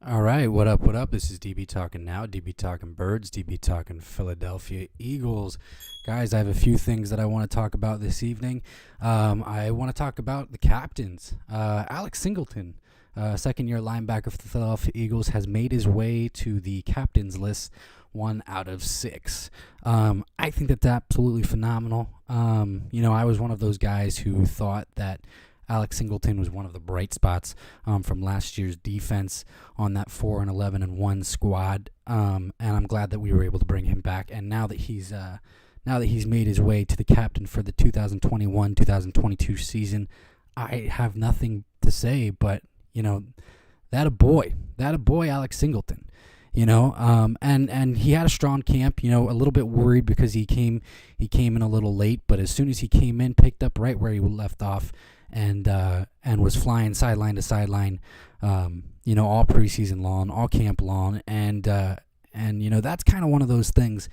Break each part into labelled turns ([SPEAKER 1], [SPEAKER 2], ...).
[SPEAKER 1] All right, what up, what up? This is DB Talking Now, DB Talking Birds, DB Talking Philadelphia Eagles. Guys, I have a few things that I want to talk about this evening. I want to talk about the captains. Alex Singleton, second-year linebacker for the Philadelphia Eagles, has made his way to the captains list, 1 out of 6. I think that's absolutely phenomenal. I was one of those guys who thought that Alex Singleton was one of the bright spots from last year's defense on that 4-11-1 squad, and I'm glad that we were able to bring him back. And now that he's made his way to the captain for the 2021-2022 season, I have nothing to say but that a boy, Alex Singleton. And he had a strong camp. A little bit worried because he came in a little late, but as soon as he came in, picked up right where he left off, and was flying sideline to sideline, all preseason long, all camp long, and that's kind of one of those things,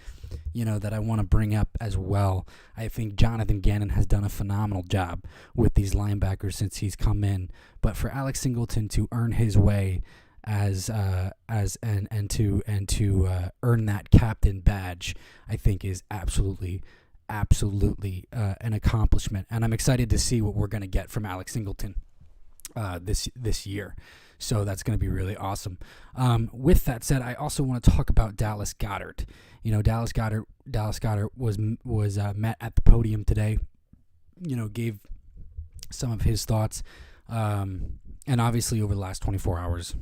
[SPEAKER 1] that I want to bring up as well. I think Jonathan Gannon has done a phenomenal job with these linebackers since he's come in, but for Alex Singleton to earn his way to earn that captain badge, I think is absolutely an accomplishment, and I'm excited to see what we're going to get from Alex Singleton this year. So that's going to be really awesome. With that said, I also want to talk about Dallas Goedert. Dallas Goedert was met at the podium today. Gave some of his thoughts, and obviously over the last 24 hours,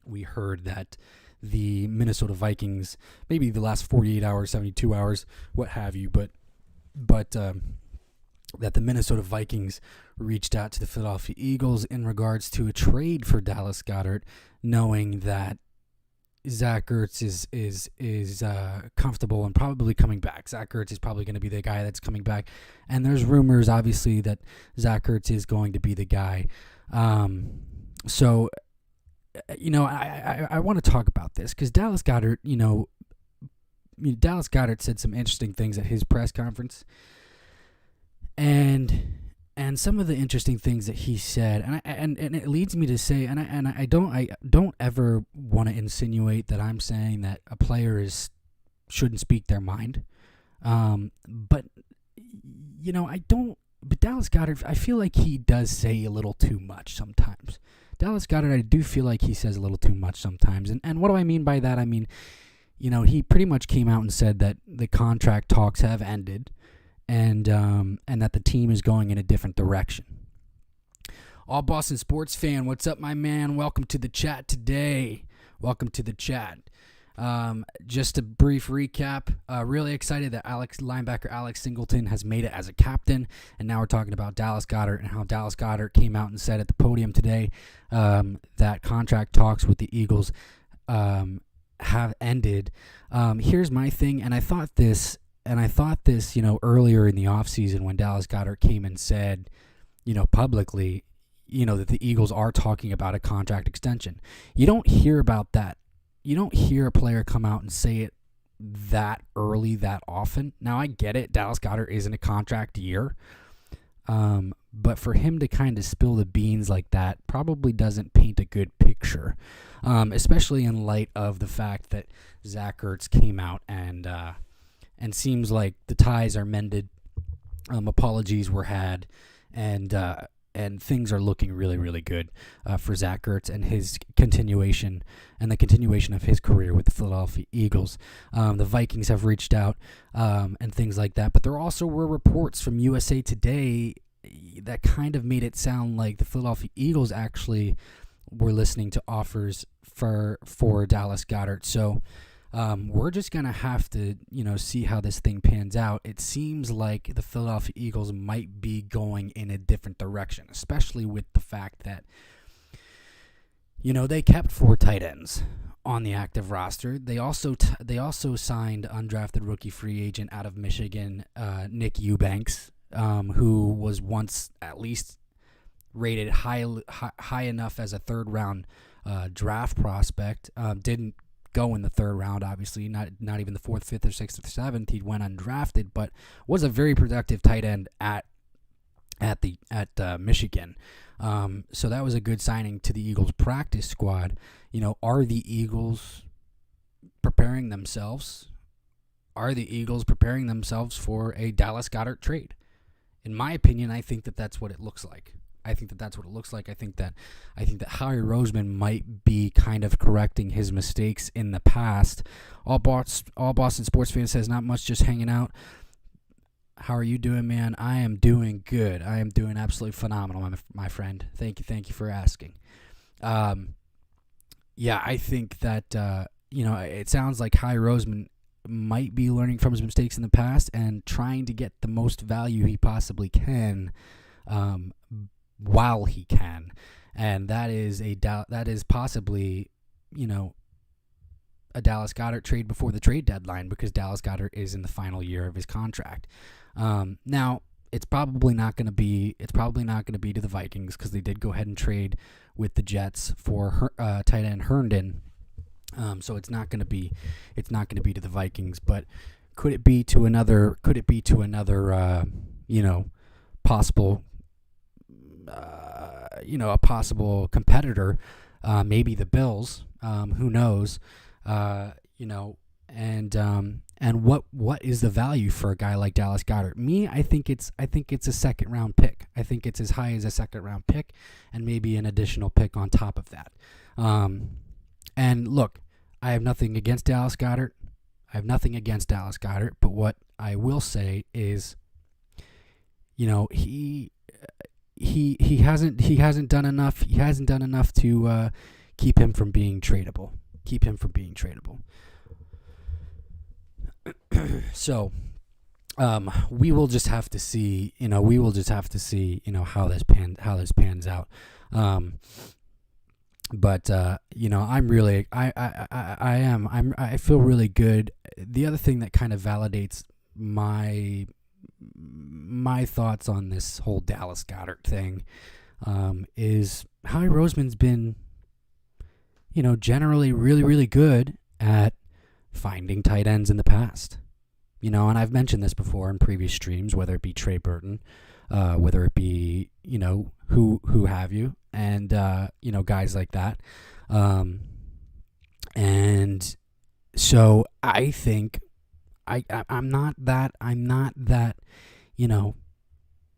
[SPEAKER 1] we heard that the Minnesota Vikings, maybe the last 48 hours, 72 hours, what have you, but that the Minnesota Vikings reached out to the Philadelphia Eagles in regards to a trade for Dallas Goedert, knowing that Zach Gertz is comfortable and probably coming back. Zach Gertz is probably going to be the guy that's coming back, and there's rumors, obviously, that Zach Gertz is going to be the guy. So I want to talk about this because Dallas Goedert, Dallas Goedert said some interesting things at his press conference, and some of the interesting things that he said, and it leads me to say, and I don't ever want to insinuate that I'm saying that a player shouldn't speak their mind, but I don't. But Dallas Goedert, I feel like he does say a little too much sometimes. Dallas Goedert, I do feel like he says a little too much sometimes. And what do I mean by that? I mean, he pretty much came out and said that the contract talks have ended and that the team is going in a different direction. All Boston sports fan, what's up, my man? Welcome to the chat today. Welcome to the chat. Just a brief recap. Really excited that linebacker Alex Singleton has made it as a captain, and now we're talking about Dallas Goedert and how Dallas Goedert came out and said at the podium today that contract talks with the Eagles have ended. Here's my thing, and I thought this, earlier in the offseason when Dallas Goedert came and said, publicly, that the Eagles are talking about a contract extension. You don't hear about that. You don't hear a player come out and say it that early, that often. Now, I get it. Dallas Goedert isn't a contract year. But for him to kind of spill the beans like that probably doesn't paint a good picture, especially in light of the fact that Zach Gertz came out and seems like the ties are mended, apologies were had, and things are looking really, really good for Zach Gertz and his continuation and the continuation of his career with the Philadelphia Eagles. The Vikings have reached out and things like that, but there also were reports from USA Today that kind of made it sound like the Philadelphia Eagles actually were listening to offers for Dallas Goedert. So we're just going to have to, see how this thing pans out. It seems like the Philadelphia Eagles might be going in a different direction, especially with the fact that, they kept 4 tight ends on the active roster. They also signed undrafted rookie free agent out of Michigan, Nick Eubanks, who was once at least rated high enough as a third-round draft prospect. Didn't go in the third round, obviously, not even the 4th, 5th, or 6th, or 7th. He went undrafted, but was a very productive tight end at Michigan. So that was a good signing to the Eagles practice squad. Are the Eagles preparing themselves? Are the Eagles preparing themselves for a Dallas Goedert trade? In my opinion, I think that that's what it looks like. I think that Howie Roseman might be kind of correcting his mistakes in the past. All Boston sports fans says not much, just hanging out. How are you doing, man? I am doing good. I am doing absolutely phenomenal, my friend. Thank you for asking. I think that it sounds like Howie Roseman might be learning from his mistakes in the past and trying to get the most value he possibly can, while he can, and that is possibly, a Dallas Goedert trade before the trade deadline, because Dallas Goedert is in the final year of his contract. Now it's probably not going to be to the Vikings, because they did go ahead and trade with the Jets for tight end Herndon. So it's not going to be to the Vikings, but could it be to another possible a possible competitor, maybe the Bills, who knows, and what is the value for a guy like Dallas Goedert? I think it's a second round pick. I think it's as high as a second round pick, and maybe an additional pick on top of that. And look, I have nothing against Dallas Goedert. But what I will say is, he hasn't done enough. He hasn't done enough to keep him from being tradable. So, we will just have to see. How this pans out. But I'm really, I feel really good. The other thing that kind of validates my thoughts on this whole Dallas Goedert thing, is Howie Roseman's been, generally really, really good at finding tight ends in the past. And I've mentioned this before in previous streams, whether it be Trey Burton, whether it be, who have you, and, guys like that. And so I think I'm not that,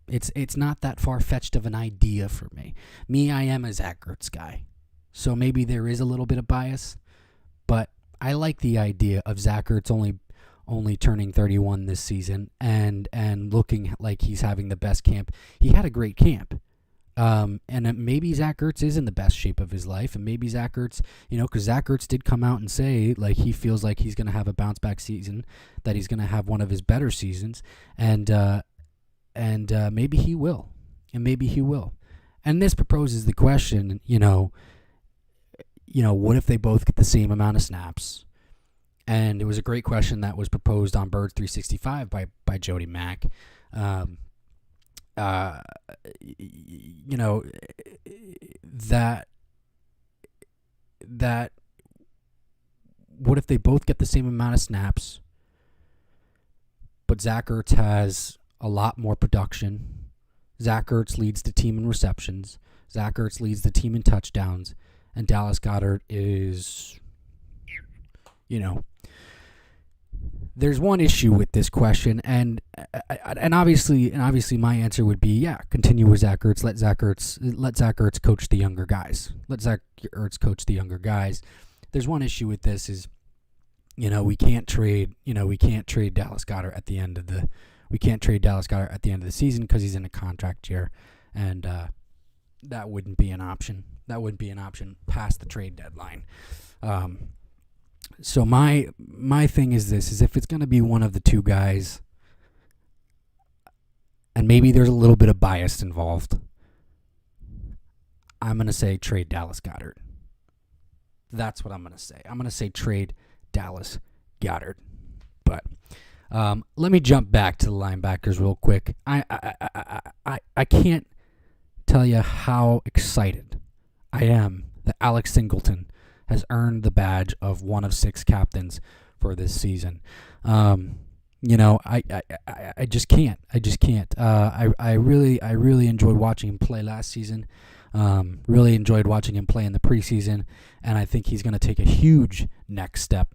[SPEAKER 1] it's not that far-fetched of an idea for me. I am a Zach Gertz guy. So maybe there is a little bit of bias, but I like the idea of Zach Gertz only turning 31 this season and looking like he's having the best camp. He had a great camp. And maybe Zach Gertz is in the best shape of his life, and maybe Zach Gertz, because Zach Gertz did come out and say, like, he feels like he's going to have a bounce back season, that he's going to have one of his better seasons, and maybe he will, And this proposes the question, what if they both get the same amount of snaps? And it was a great question that was proposed on Birds 365 by Jody Mack. That what if they both get the same amount of snaps, but Zach Gertz has a lot more production? Zach Gertz leads the team in receptions. Zach Gertz leads the team in touchdowns, and Dallas Goedert is, There's one issue with this question, and obviously my answer would be, continue with Zach Gertz. Let Zach Gertz coach the younger guys. There's one issue with this is, we can't trade Dallas Goedert at the end of the season because he's in a contract year, and that wouldn't be an option. Past the trade deadline. So my thing is this, is if it's going to be one of the two guys, and maybe there's a little bit of bias involved, I'm going to say trade Dallas Goedert. That's what I'm going to say. I'm going to say trade Dallas Goedert. But let me jump back to the linebackers real quick. I can't tell you how excited I am that Alex Singleton has earned the badge of one of 6 captains for this season. I just can't. I really enjoyed watching him play last season. Really enjoyed watching him play in the preseason, and I think he's going to take a huge next step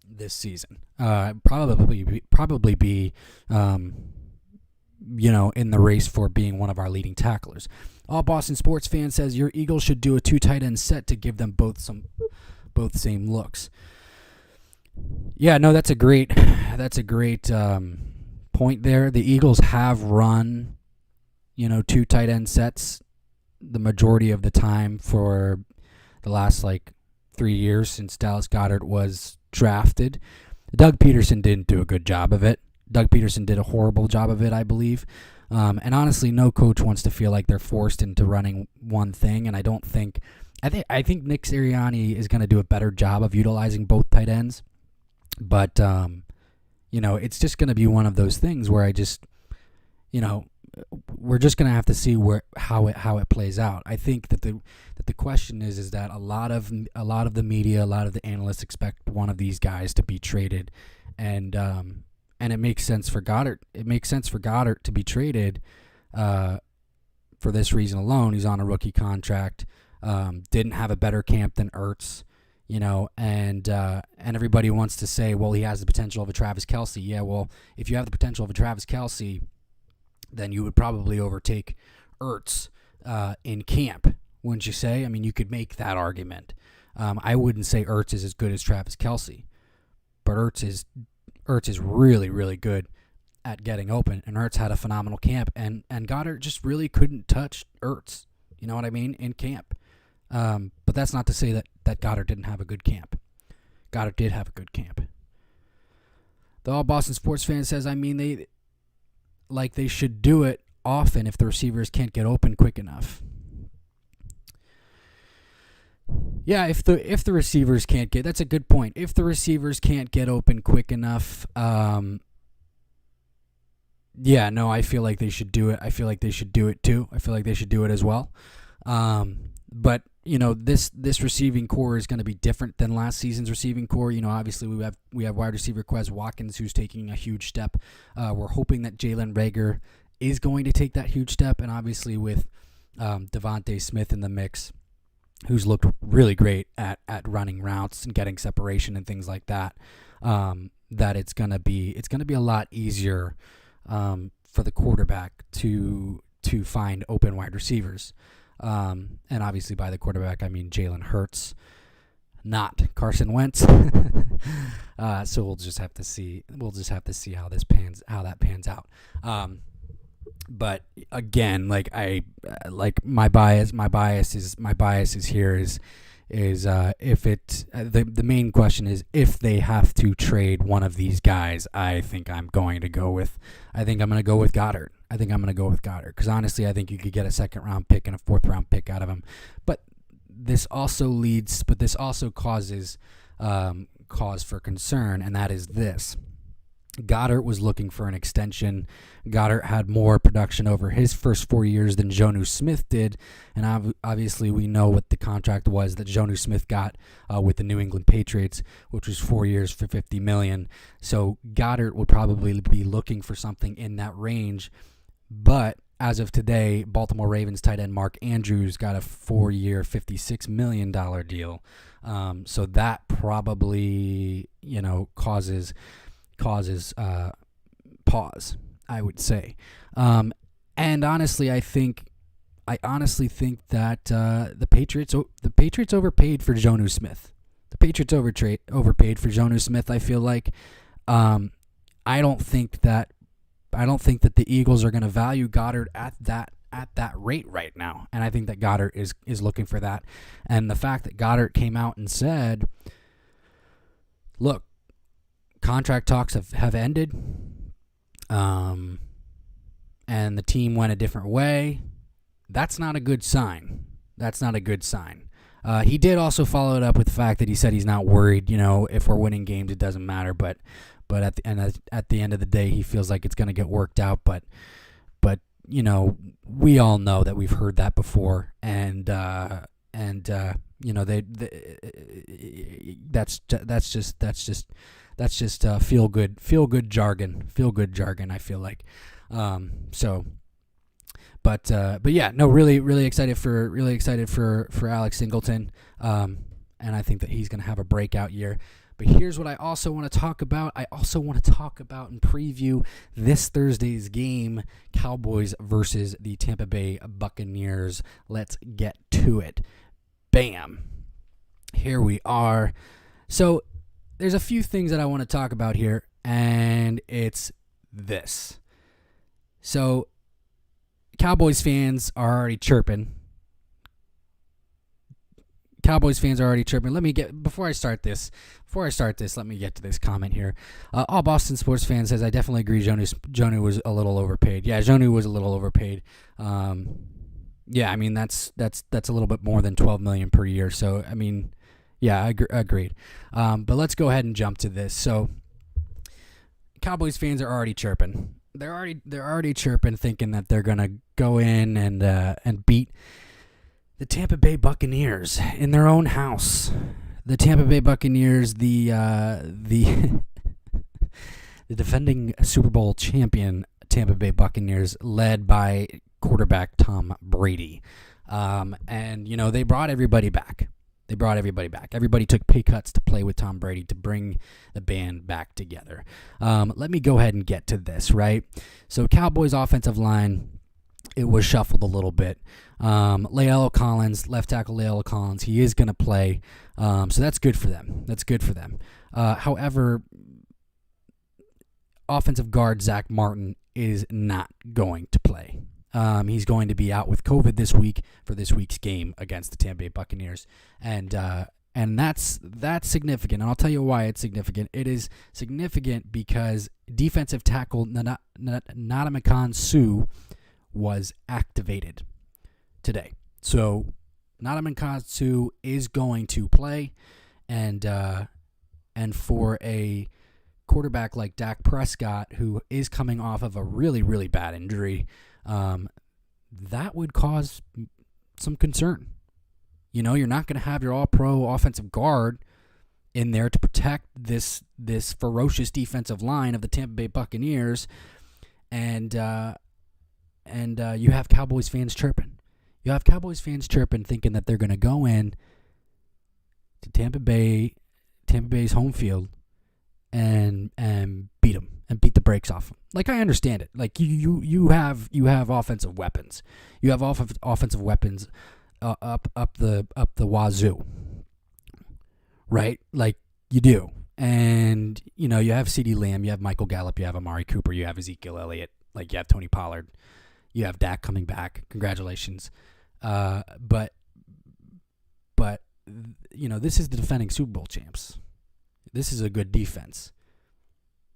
[SPEAKER 1] this season. Probably be in the race for being one of our leading tacklers. All Boston sports fan says your Eagles should do a 2 tight end set to give them both same looks. Yeah, no, that's a great point there. The Eagles have run 2 tight end sets the majority of the time for the last 3 years since Dallas Goddard was drafted. Doug Peterson didn't do a good job of it. Doug Peterson did a horrible job of it, I believe. And honestly, no coach wants to feel like they're forced into running one thing, and I think Nick Sirianni is going to do a better job of utilizing both tight ends. But it's just going to be one of those things where we're just going to have to see how it plays out. I think that the question is that a lot of the media, a lot of the analysts expect one of these guys to be traded, and it makes sense for Goddard. It makes sense for Goddard to be traded for this reason alone. He's on a rookie contract. Didn't have a better camp than Gertz. And everybody wants to say, well, he has the potential of a Travis Kelce. Yeah, well, if you have the potential of a Travis Kelce, then you would probably overtake Gertz in camp, wouldn't you say? I mean, you could make that argument. I wouldn't say Gertz is as good as Travis Kelce, but Gertz is really, really good at getting open, and Gertz had a phenomenal camp, and Goddard just really couldn't touch Gertz, you know what I mean, in camp. But that's not to say that Goddard didn't have a good camp. Goddard did have a good camp. The All Boston sports fan says, they should do it often if the receivers can't get open quick enough. Yeah, if the receivers can't get, that's a good point. If the receivers can't get open quick enough, I feel like they should do it. I feel like they should do it too. I feel like they should do it as well. But this receiving core is going to be different than last season's receiving core. Obviously we have wide receiver Quez Watkins, who's taking a huge step. We're hoping that Jalen Reagor is going to take that huge step, and obviously with Devontae Smith in the mix, who's looked really great at running routes and getting separation and things like that. That it's gonna be a lot easier for the quarterback to find open wide receivers. And obviously by the quarterback, I mean Jalen Hurts, not Carson Wentz. So we'll just have to see how that pans out. But again, my bias is here is if it the main question is if they have to trade one of these guys. I think I'm going to go with Goddard. Because honestly, I think you could get a second-round pick and a fourth-round pick out of him. But this also causes cause for concern, and that is this. Goddard was looking for an extension. Goddard had more production over his first 4 years than Jonnu Smith did, and obviously we know what the contract was that Jonnu Smith got with the New England Patriots, which was 4 years for $50 million. So Goddard would probably be looking for something in that range, but as of today, Baltimore Ravens tight end Mark Andrews got a 4-year, $56 million deal. So that probably causes pause, I would say. And honestly, I honestly think that the Patriots overpaid for Jonnu Smith. The Patriots overpaid for Jonnu Smith. I feel like I don't think that the Eagles are going to value Goddard at that rate right now, and I think that Goddard is looking for that. And the fact that Goddard came out and said, "Look, contract talks have ended, and the team went a different way," that's not a good sign. He did also follow it up with the fact that he said he's not worried. If we're winning games, it doesn't matter. But at the end of the day, he feels like it's going to get worked out. But we all know that we've heard that before, and that's That's just feel good jargon. Feel good jargon. I feel like. But yeah, no, really excited for Alex Singleton. And I think that he's going to have a breakout year. But here's what I also want to talk about. I also want to talk about and preview this Thursday's game, Cowboys versus the Tampa Bay Buccaneers. Let's get to it. Bam. Here we are. So there's a few things that I want to talk about here, and it's this. So Cowboys fans are already chirping. Let me get before I start this. Let me get to this comment here. All Boston sports fans says I definitely agree. Jonah was a little overpaid. Yeah, Jonah was a little overpaid. Yeah, I mean that's a little bit more than $12 million per year. So I mean, yeah, agreed. But let's go ahead and jump to this. So Cowboys fans are already chirping. They're already chirping, thinking that they're gonna go in and beat the Tampa Bay Buccaneers in their own house. The Tampa Bay Buccaneers, the defending Super Bowl champion Tampa Bay Buccaneers, led by quarterback Tom Brady. And you know, they brought everybody back. Everybody took pay cuts to play with Tom Brady to bring the band back together. Let me go ahead and get to this, right? So Cowboys offensive line, it was shuffled a little bit. La'el Collins, left tackle La'el Collins, he is going to play. So that's good for them. However, offensive guard Zach Martin is not going to play. He's going to be out with COVID this week for this week's game against the Tampa Bay Buccaneers. And that's significant. And I'll tell you why it's significant. It is significant because defensive tackle Ndamukong Suh was activated today. So Ndamukong Suh is going to play, and for a quarterback like Dak Prescott, who is coming off of a really, really bad injury, that would cause some concern. You know, you're not going to have your all-pro offensive guard in there to protect this ferocious defensive line of the Tampa Bay Buccaneers, and you have Cowboys fans chirping. Thinking that they're going to go in to Tampa Bay's home field, and beat them and beat the brakes off them. Like, I understand it. Like, you have offensive weapons. You have offensive weapons up the wazoo, right? Like, you do. And you know, you have CeeDee Lamb, you have Michael Gallup, you have Amari Cooper, you have Ezekiel Elliott, like you have Tony Pollard. You have Dak coming back. Congratulations. But you know, this is the defending Super Bowl champs. This is a good defense.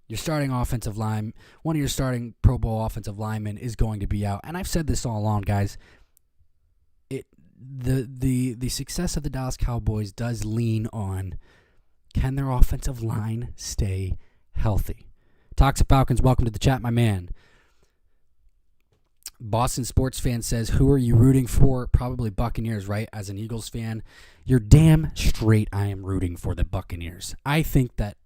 [SPEAKER 1] Your starting offensive line, one of your starting Pro Bowl offensive linemen is going to be out. And I've said this all along, guys. The success of the Dallas Cowboys does lean on, can their offensive line stay healthy? Toxic Falcons, welcome to the chat, my man. Boston sports fan says, who are you rooting for? Probably Buccaneers, right? As an Eagles fan, you're damn straight I am rooting for the Buccaneers. I think that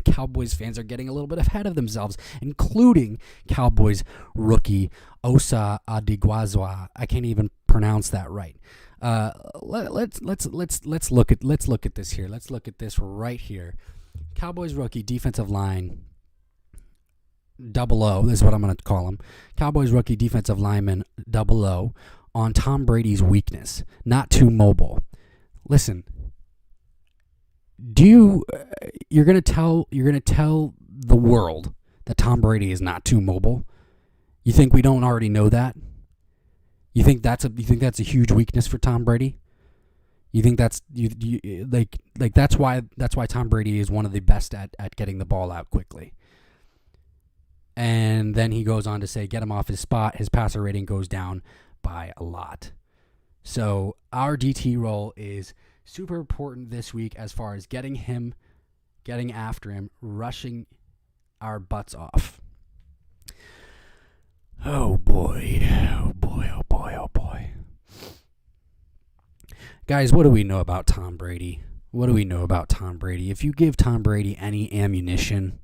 [SPEAKER 1] Cowboys fans are getting a little bit ahead of themselves, including Cowboys rookie Osa Adigwazwa. I can't even pronounce that right. Let's look at this here. Let's look at this right here. Cowboys rookie defensive line, Double O, this is what I'm going to call him. Cowboys rookie defensive lineman, Double O, on Tom Brady's weakness, not too mobile. Listen, you're going to tell the world that Tom Brady is not too mobile? You think we don't already know that? You think that's a huge weakness for Tom Brady? You think that's that's why Tom Brady is one of the best at getting the ball out quickly. And then he goes on to say, get him off his spot, his passer rating goes down by a lot. So our DT role is super important this week as far as getting after him, rushing our butts off. Oh boy. Guys, what do we know about Tom Brady? what do we know about Tom Brady? If you give Tom Brady any ammunition,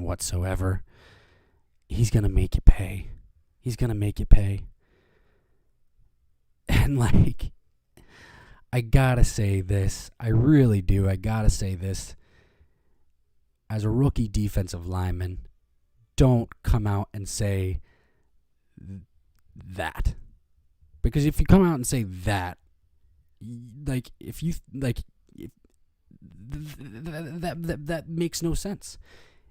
[SPEAKER 1] whatsoever, he's going to make you pay. And, like, I got to say this. I really do. I got to say this. As a rookie defensive lineman, don't come out and say that. Because if you come out and say that, like, that makes no sense.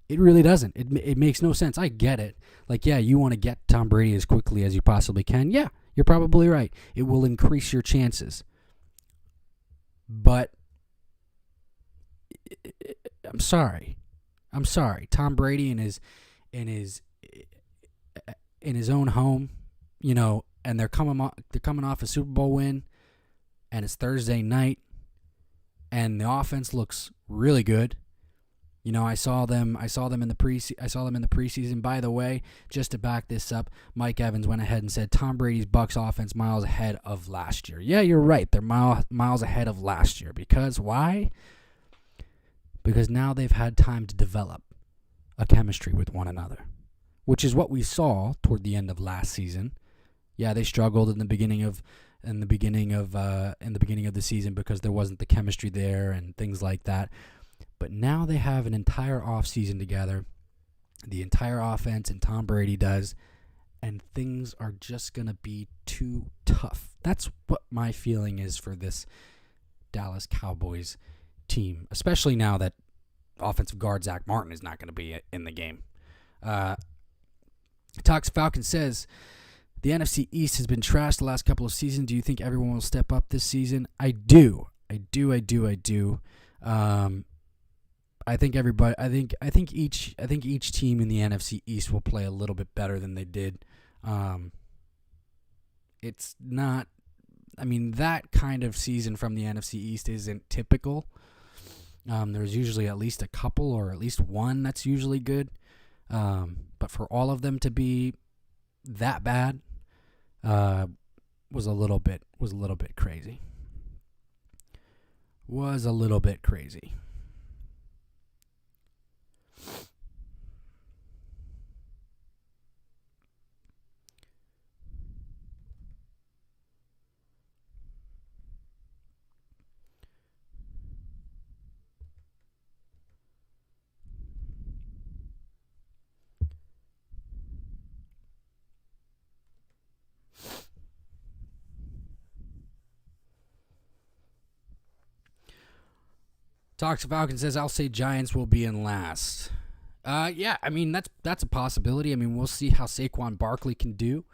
[SPEAKER 1] It really doesn't. It makes no sense. I get it. Like, yeah, you want to get Tom Brady as quickly as you possibly can. Yeah, you're probably right. It will increase your chances. But I'm sorry. Tom Brady in his own home, you know, and they're coming off a Super Bowl win, and it's Thursday night, and the offense looks really good. You know, I saw them in the preseason. By the way, just to back this up, Mike Evans went ahead and said Tom Brady's Bucs offense miles ahead of last year. Yeah, you're right. They're miles ahead of last year. Because why? Because now they've had time to develop a chemistry with one another, which is what we saw toward the end of last season. Yeah, they struggled in the beginning of the season because there wasn't the chemistry there and things like that. But now they have an entire offseason together, the entire offense, and Tom Brady does, and things are just going to be too tough. That's what my feeling is for this Dallas Cowboys team, especially now that offensive guard Zach Martin is not going to be in the game. Falcon says, the NFC East has been trashed the last couple of seasons. Do you think everyone will step up this season? I do. I think everybody. I think each team in the NFC East will play a little bit better than they did. It's not. I mean, that kind of season from the NFC East isn't typical. There's usually at least a couple or at least one that's usually good. But for all of them to be that bad was a little bit crazy. Talks Falcon says, I'll say Giants will be in last. Yeah, I mean, that's a possibility. I mean, we'll see how Saquon Barkley can do.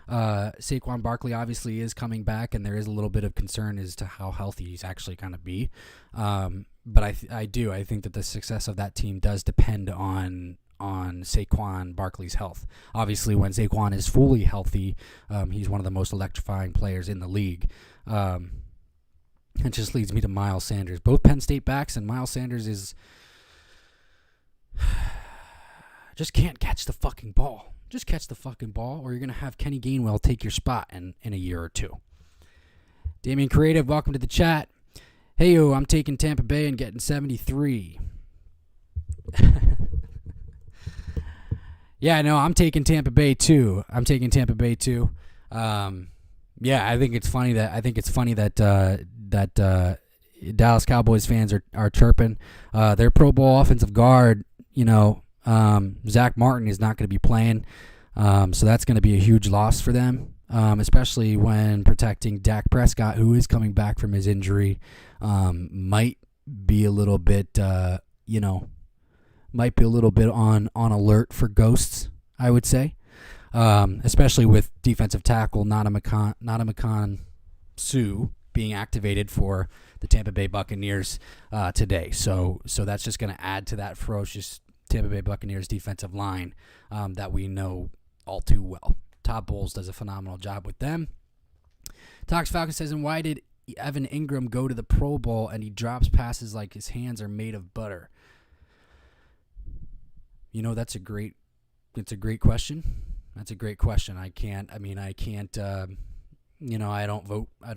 [SPEAKER 1] Saquon Barkley obviously is coming back, and there is a little bit of concern as to how healthy he's actually going to be. But I think that the success of that team does depend on Saquon Barkley's health. Obviously, when Saquon is fully healthy, he's one of the most electrifying players in the league. It just leads me to Miles Sanders. Both Penn State backs, and Miles Sanders is just can't catch the fucking ball. Just catch the fucking ball, or you're going to have Kenny Gainwell take your spot in a year or two. Damian Creative, welcome to the chat. Hey, yo, I'm taking Tampa Bay and getting 73. Yeah, no, I'm taking Tampa Bay too. Yeah, I think it's funny that Dallas Cowboys fans are chirping. Their Pro Bowl offensive guard, Zach Martin is not going to be playing, so that's going to be a huge loss for them, especially when protecting Dak Prescott, who is coming back from his injury. Might be a little bit, on alert for ghosts, I would say, especially with defensive tackle Nadamakan Suh being activated for the Tampa Bay Buccaneers today. So that's just going to add to that ferocious Tampa Bay Buccaneers defensive line that we know all too well. Todd Bowles does a phenomenal job with them. Tox Falcon says, and why did Evan Ingram go to the Pro Bowl and he drops passes like his hands are made of butter? That's a great question. I can't I don't vote. I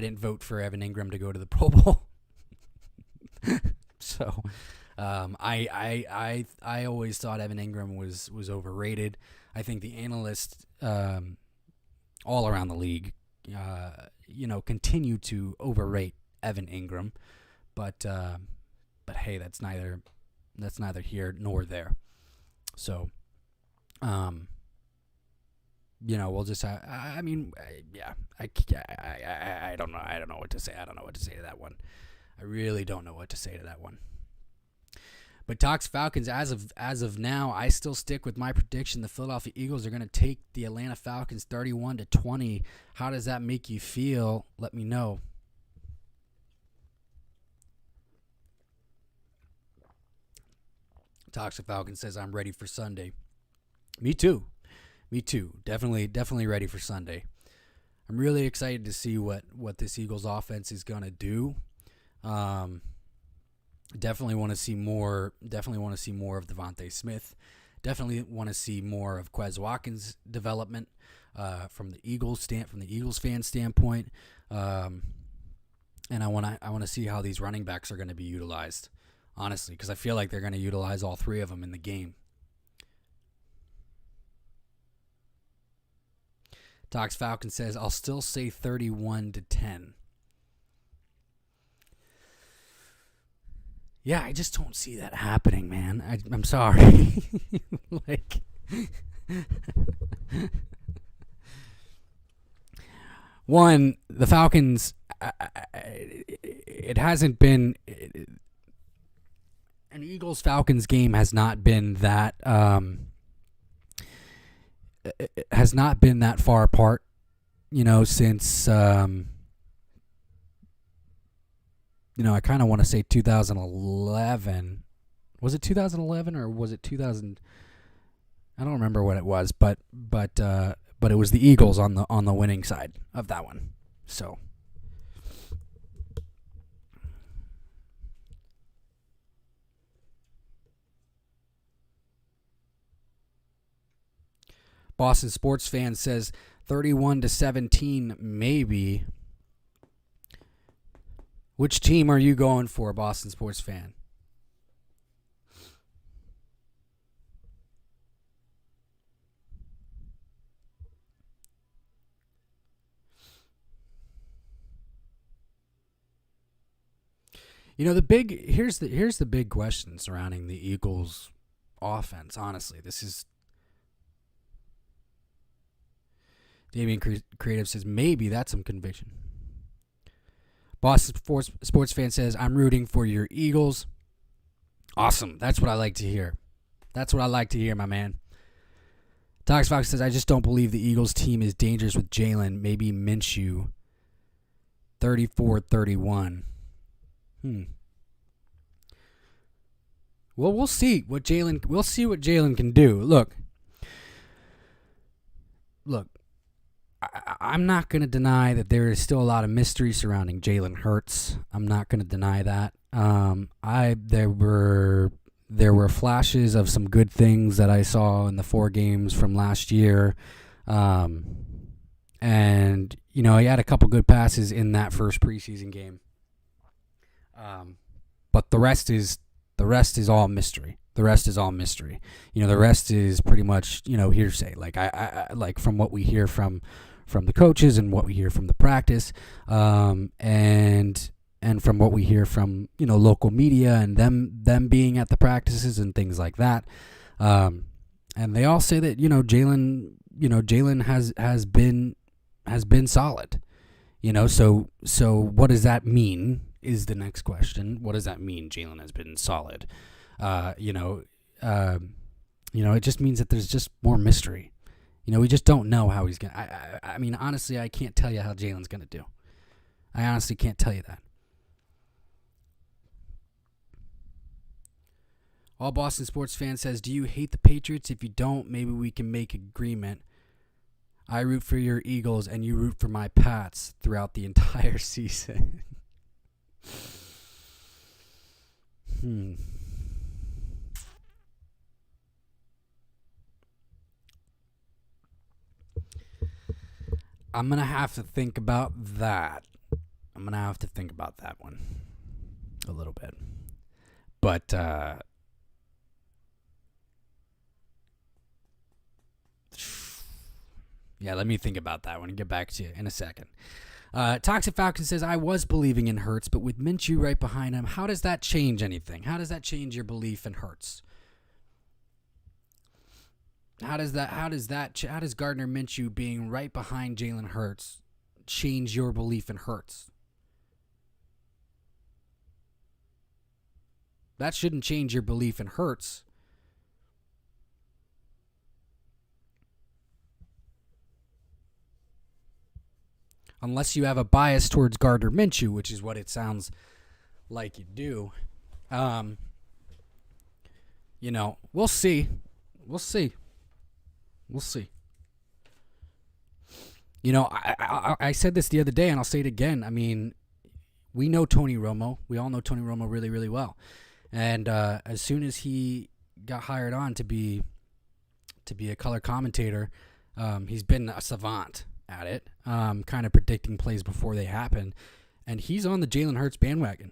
[SPEAKER 1] didn't vote for Evan Ingram to go to the Pro Bowl. So, I always thought Evan Ingram was overrated. I think the analysts all around the league, continue to overrate Evan Ingram, but hey, that's neither here nor there. So, we'll just. I don't know. I don't know what to say. I don't know what to say to that one. I really don't know what to say to that one. But Talks Falcons, as of now, I still stick with my prediction. The Philadelphia Eagles are going to take the Atlanta Falcons 31-20. How does that make you feel? Let me know. Talks Falcons says, I'm ready for Sunday. Me too. Definitely ready for Sunday. I'm really excited to see what this Eagles offense is going to do. Definitely want to see more. Definitely want to see more of Devontae Smith. Definitely want to see more of Quez Watkins' development from the Eagles fan standpoint. And I want to see how these running backs are going to be utilized. Honestly, because I feel like they're going to utilize all three of them in the game. Talks Falcon says, I'll still say 31-10. Yeah, I just don't see that happening, man. I'm sorry. One, the Falcons, it hasn't been... An Eagles-Falcons game has not been that... it has not been that far apart, since... I kind of want to say 2011. Was it 2011 or was it 2000? I don't remember what it was, but it was the Eagles on the winning side of that one. So Boston sports fan says 31-17 maybe. Which team are you going for, Boston sports fan? Here's the big question surrounding the Eagles offense. Honestly, this is Damian Creative says maybe that's some conviction. Boston sports fan says, I'm rooting for your Eagles. Awesome. That's what I like to hear. My man. Talks Fox says, I just don't believe the Eagles team is dangerous with Jalen. Maybe Minshew. 34-31. Well, we'll see what Jalen can do. Look. I'm not going to deny that there is still a lot of mystery surrounding Jalen Hurts. I'm not going to deny that. There were flashes of some good things that I saw in the 4 games from last year. And he had a couple good passes in that first preseason game. But the rest is all mystery. The rest is pretty much, hearsay. Like I like from what we hear from the coaches and what we hear from the practice, and from what we hear from local media and them being at the practices and things like that. And they all say that Jalen has been solid. So what does that mean? Is the next question. What does that mean? Jalen has been solid. It just means that there's just more mystery. We just don't know how he's going to... I mean, honestly, I can't tell you how Jalen's going to do. I honestly can't tell you that. All Boston sports fan says, do you hate the Patriots? If you don't, maybe we can make agreement. I root for your Eagles and you root for my Pats throughout the entire season. I'm going to have to think about that. I'm going to have to think about that one a little bit. But yeah, let me think about that one and get back to you in a second. Toxic Falcon says, I was believing in Hurts, but with Minshew right behind him, how does that change anything? How does that change your belief in Hurts? How does Gardner Minshew being right behind Jalen Hurts change your belief in Hurts? That shouldn't change your belief in Hurts. Unless you have a bias towards Gardner Minshew, which is what it sounds like you do. We'll see. We'll see. I said this the other day, and I'll say it again. I mean, we know Tony Romo. We all know Tony Romo really, really well. And as soon as he got hired on to be a color commentator, he's been a savant at it, kind of predicting plays before they happen. And he's on the Jalen Hurts bandwagon.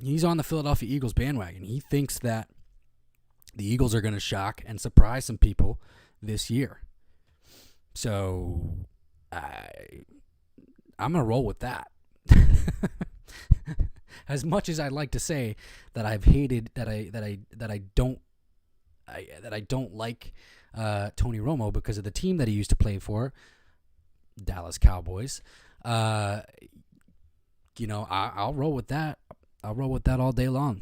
[SPEAKER 1] He's on the Philadelphia Eagles bandwagon. He thinks that the Eagles are going to shock and surprise some people this year. So I'm going to roll with that. As much as I'd like to say that I've hated that I don't like Tony Romo because of the team that he used to play for, Dallas Cowboys. I'll roll with that. I'll roll with that all day long.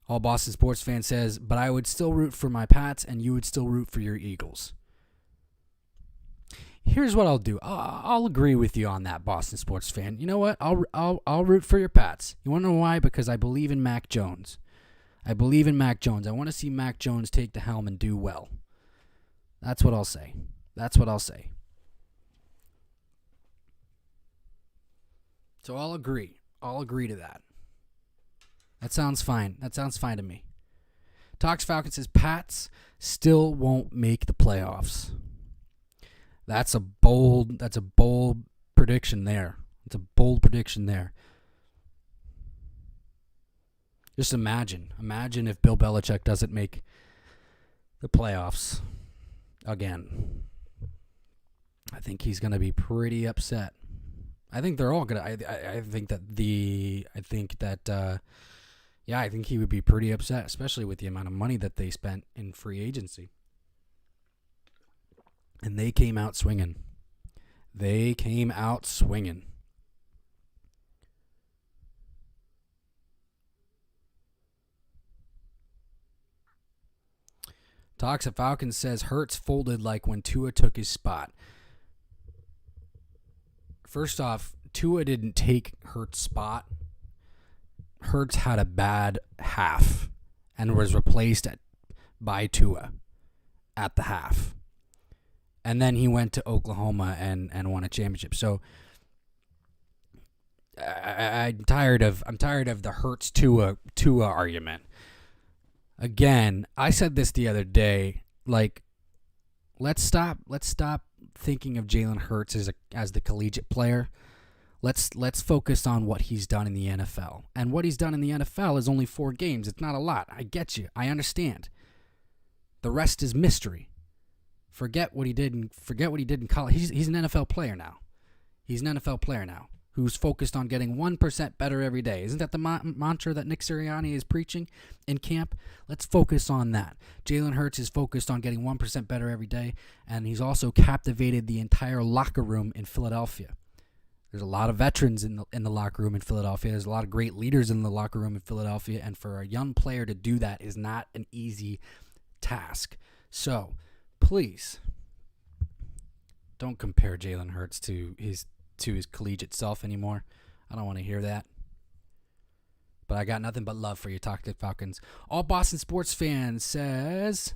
[SPEAKER 1] All Boston sports fan says, but I would still root for my Pats and you would still root for your Eagles. Here's what I'll do. I'll agree with you on that, Boston sports fan. You know what? I'll root for your Pats. You want to know why? Because I believe in Mac Jones. I believe in Mac Jones. I want to see Mac Jones take the helm and do well. That's what I'll say. So I'll agree. I'll agree to that. That sounds fine. That sounds fine to me. Tox Falcon says Pats still won't make the playoffs. That's a bold prediction there. It's a bold prediction there. Just imagine if Bill Belichick doesn't make the playoffs again. I think he's going to be pretty upset. I think they're all going to. I think he would be pretty upset, especially with the amount of money that they spent in free agency. And they came out swinging. Toxic Falcon says Hurts folded like when Tua took his spot. First off, Tua didn't take Hurts' spot. Hurts had a bad half and was replaced by Tua at the half. And then he went to Oklahoma and won a championship. So I'm tired of the Hurts Tua argument. Again, I said this the other day. Like, let's stop thinking of Jalen Hurts as the collegiate player. Let's focus on what he's done in the NFL. And what he's done in the NFL is only 4 games. It's not a lot. I get you. I understand. The rest is mystery. Forget what he did in college. He's an NFL player now. He's an NFL player now who's focused on getting 1% better every day. Isn't that the mantra that Nick Sirianni is preaching in camp? Let's focus on that. Jalen Hurts is focused on getting 1% better every day, and he's also captivated the entire locker room in Philadelphia. There's a lot of veterans in the locker room in Philadelphia. There's a lot of great leaders in the locker room in Philadelphia, and for a young player to do that is not an easy task. So, please, don't compare Jalen Hurts to his collegiate self anymore. I don't want to hear that. But I got nothing but love for you, Toxic Falcons. All Boston sports fans says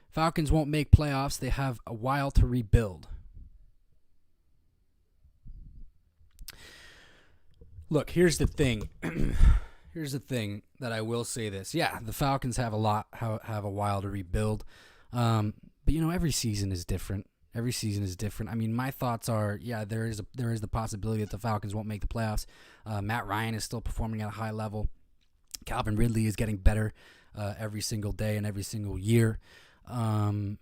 [SPEAKER 1] Falcons won't make playoffs. They have a while to rebuild. Look, here's the thing. The that I will say this. Yeah, the Falcons have a while to rebuild. But every season is different. Every season is different. I mean, my thoughts are, there is the possibility that the Falcons won't make the playoffs. Matt Ryan is still performing at a high level. Calvin Ridley is getting better every single day and every single year. Every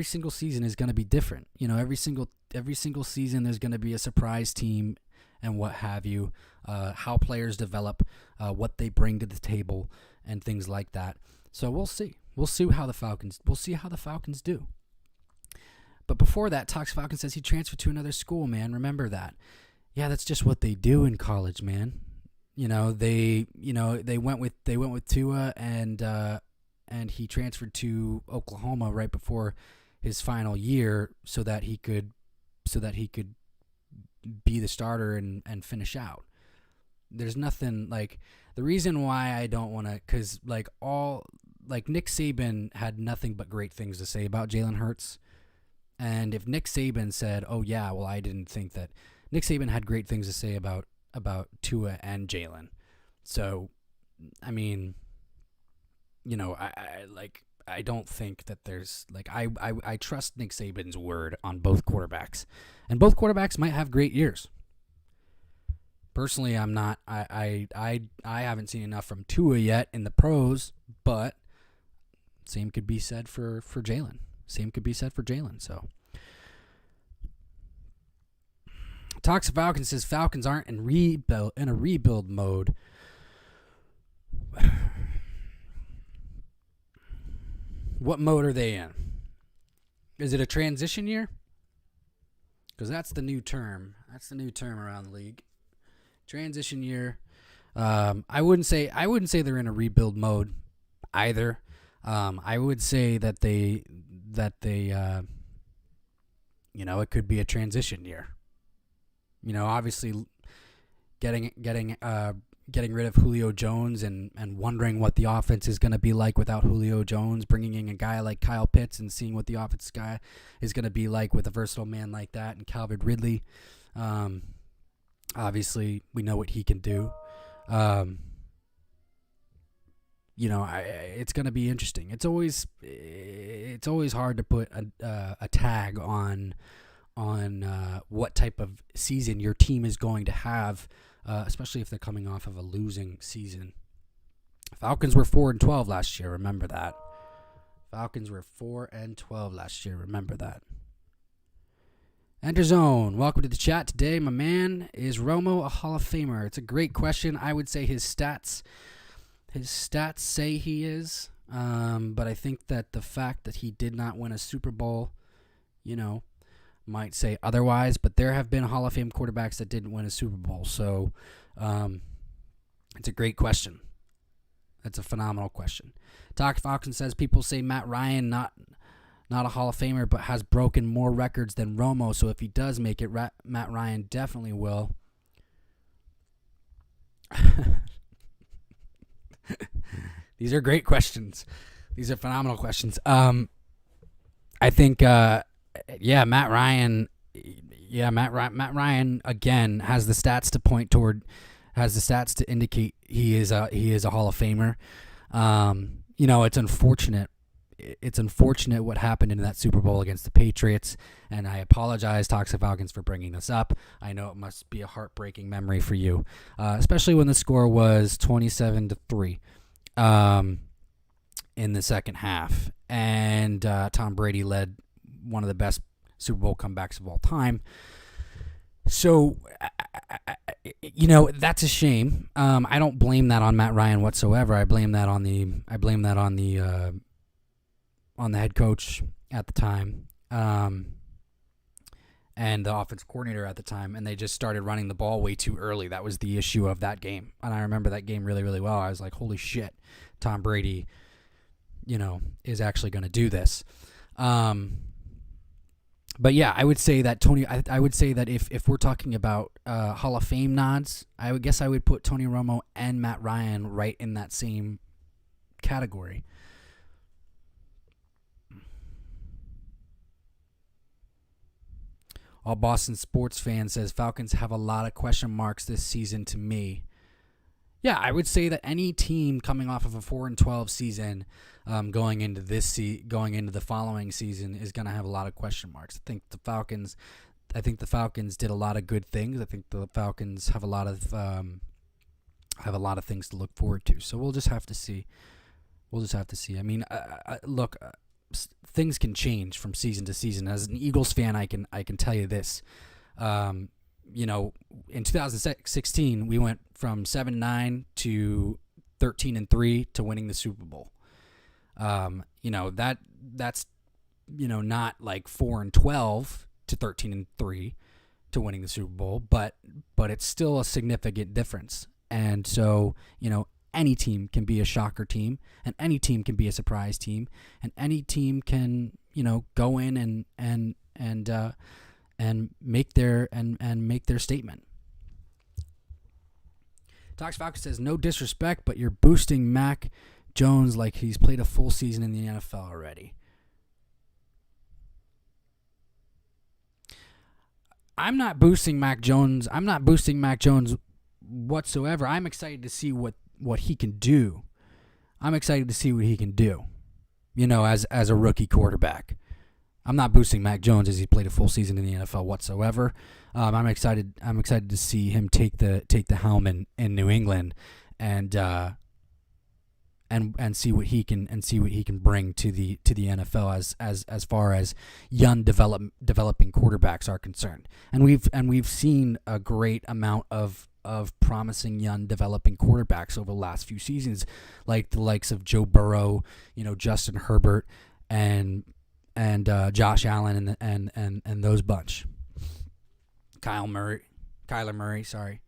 [SPEAKER 1] single season is going to be different. Every single season there's going to be a surprise team and what have you. How players develop, what they bring to the table, and things like that. So we'll see. We'll see how the Falcons do. But before that, Talks Falcon says he transferred to another school, man. Remember that. Yeah, that's just what they do in college, man. They went with Tua, and he transferred to Oklahoma right before his final year so that he could be the starter and finish out. There's nothing like the reason why I don't want to, because Nick Saban had nothing but great things to say about Jalen Hurts. And if Nick Saban said, "Oh yeah, well I didn't think that," Nick Saban had great things to say about Tua and Jalen. So, I mean, I don't think that there's I trust Nick Saban's word on both quarterbacks, and both quarterbacks might have great years. Personally, I'm not. I haven't seen enough from Tua yet in the pros, but same could be said for Jalen. So, Talks Falcons says Falcons aren't in a rebuild mode. What mode are they in? Is it a transition year? Because that's the new term. That's the new term around the league. Transition year. I wouldn't say they're in a rebuild mode either. I would say that they it could be a transition year. Obviously getting rid of Julio Jones and wondering what the offense is going to be like without Julio Jones, bringing in a guy like Kyle Pitts and seeing what the offense guy is going to be like with a versatile man like that, and Calvin Ridley. Obviously, we know what he can do. It's going to be interesting. It's always hard to put a tag on what type of season your team is going to have, especially if they're coming off of a losing season. Falcons were 4-12 last year. Remember that. Falcons were 4-12 last year. Remember that. Enter Zone, welcome to the chat today. My man, is Romo a Hall of Famer? It's a great question. I would say his stats say he is, but I think that the fact that he did not win a Super Bowl, might say otherwise. But there have been Hall of Fame quarterbacks that didn't win a Super Bowl, so it's a great question. That's a phenomenal question. Talk Falcon says people say Matt Ryan not a Hall of Famer, but has broken more records than Romo. So if he does make it, Matt Ryan definitely will. These are great questions. These are phenomenal questions. I think, Matt Ryan. Yeah, Matt Ryan again has the stats to point toward, has the stats to indicate he is a Hall of Famer. It's unfortunate. It's unfortunate what happened in that Super Bowl against the Patriots, and I apologize, Toxic Falcons, for bringing this up. I know it must be a heartbreaking memory for you, especially when the score was 27-3 in the second half, and Tom Brady led one of the best Super Bowl comebacks of all time. So, that's a shame. I don't blame that on Matt Ryan whatsoever. I blame that on the head coach at the time, and the offense coordinator at the time, and they just started running the ball way too early. That was the issue of that game, and I remember that game really, really well. I was like, holy shit, Tom Brady, is actually going to do this. But yeah, I would say that I would say that if we're talking about Hall of Fame nods, I would put Tony Romo and Matt Ryan right in that same category. All Boston sports fan says Falcons have a lot of question marks this season to me. Yeah, I would say that any team coming off of a 4-12 season, going into going into the following season, is going to have a lot of question marks. I think the Falcons did a lot of good things. I think the Falcons have a lot of things to look forward to. So we'll just have to see. I mean, look, things can change from season to season. As an Eagles fan, I can tell you this. In 2016, we went from 7-9 to 13-3 to winning the Super Bowl. That's not like 4-12 to 13-3 to winning the Super Bowl, but it's still a significant difference. And so, any team can be a shocker team, and any team can be a surprise team, and any team can, go in and make their statement. Tox Falcon says, no disrespect, but you're boosting Mac Jones like he's played a full season in the NFL already. I'm not boosting Mac Jones whatsoever. I'm excited to see what he can do. As a rookie quarterback. I'm not boosting Mac Jones as he played a full season in the NFL whatsoever. I'm excited to see him take the helm in New England and see what he can bring to the NFL as far as young developing quarterbacks are concerned. And we've seen a great amount of promising young developing quarterbacks over the last few seasons, like the likes of Joe Burrow, Justin Herbert, and Josh Allen and those bunch. Kyler Murray, sorry.